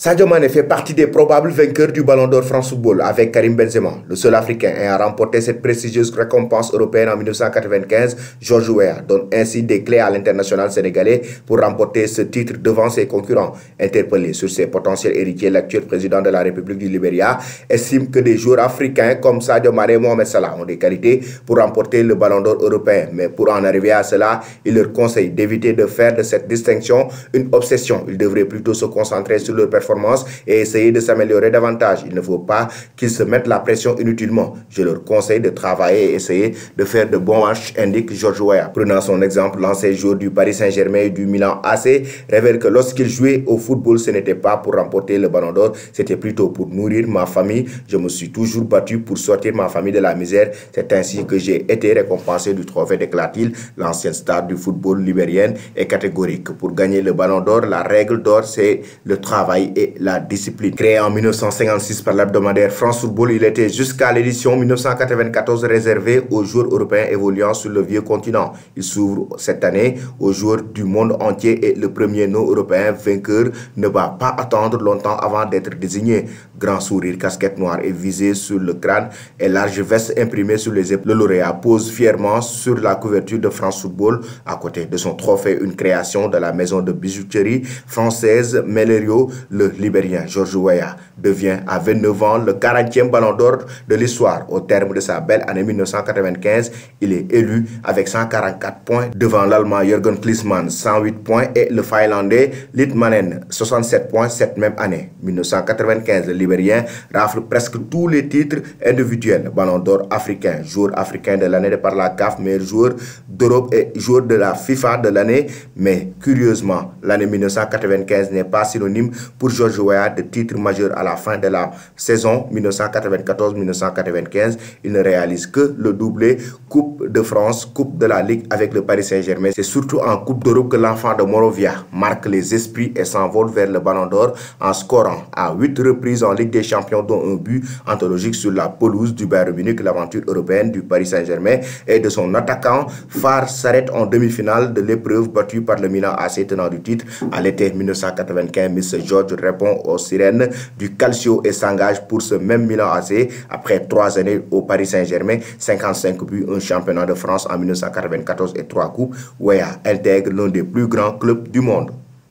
Sadio Mané fait partie des probables vainqueurs du Ballon d'Or France Football avec Karim Benzema. Le seul Africain ayant remporté cette prestigieuse récompense européenne en 1995, George Weah donne ainsi des clés à l'international sénégalais pour remporter ce titre devant ses concurrents. Interpellé sur ses potentiels héritiers, l'actuel président de la République du Libéria estime que des joueurs africains comme Sadio Mané et Mohamed Salah ont des qualités pour remporter le Ballon d'Or européen. Mais pour en arriver à cela, il leur conseille d'éviter de faire de cette distinction une obsession. Ils devraient plutôt se concentrer sur leur performance et essayer de s'améliorer davantage. Il ne faut pas qu'ils se mettent la pression inutilement. Je leur conseille de travailler et essayer de faire de bons matchs, indique George Weah. Prenant son exemple, l'ancien joueur du Paris Saint-Germain et du Milan AC révèle que lorsqu'il jouait au football, ce n'était pas pour remporter le Ballon d'Or, c'était plutôt pour nourrir ma famille. Je me suis toujours battu pour sortir ma famille de la misère. C'est ainsi que j'ai été récompensé du trophée, déclare-t-il. L'ancienne star du football libérien est catégorique. Pour gagner le Ballon d'Or, la règle d'or, c'est le travail et la discipline. Créé en 1956 par l'hebdomadaire France Football, il était jusqu'à l'édition 1994 réservé aux joueurs européens évoluant sur le vieux continent. Il s'ouvre cette année aux joueurs du monde entier et le premier non-européen vainqueur ne va pas attendre longtemps avant d'être désigné. Grand sourire, casquette noire et visée sur le crâne et large veste imprimée sur les épaules. Le lauréat pose fièrement sur la couverture de France Football à côté de son trophée, une création de la maison de bijouterie française Mellerio. Le Libérien George Weah devient à 29 ans le 40e Ballon d'Or de l'histoire. Au terme de sa belle année 1995, il est élu avec 144 points devant l'Allemand Jürgen Klinsmann 108 points et le Finlandais Litmanen 67 points cette même année. 1995, le Libérien rafle presque tous les titres individuels. Ballon d'Or africain, joueur africain de l'année par la CAF, meilleur joueur d'Europe et joueur de la FIFA de l'année. Mais curieusement, l'année 1995 n'est pas synonyme pour George Weah de titre majeur à la fin de la saison 1994-1995. Il ne réalise que le doublé Coupe de France, Coupe de la Ligue avec le Paris Saint-Germain. C'est surtout en Coupe d'Europe que l'enfant de Morovia marque les esprits et s'envole vers le Ballon d'Or en scorant à 8 reprises en Ligue des Champions, dont un but anthologique sur la pelouse du Bayern Munich. L'aventure européenne du Paris Saint-Germain et de son attaquant phare s'arrête en demi-finale de l'épreuve battue par le Milan AC, tenant du titre. À l'été 1995, Miss George répond aux sirènes du Calcio et s'engage pour ce même Milan AC après 3 années au Paris Saint-Germain, 55 buts, un championnat de France en 1994 et 3 coupes. Weah intègre l'un des plus grands clubs du monde.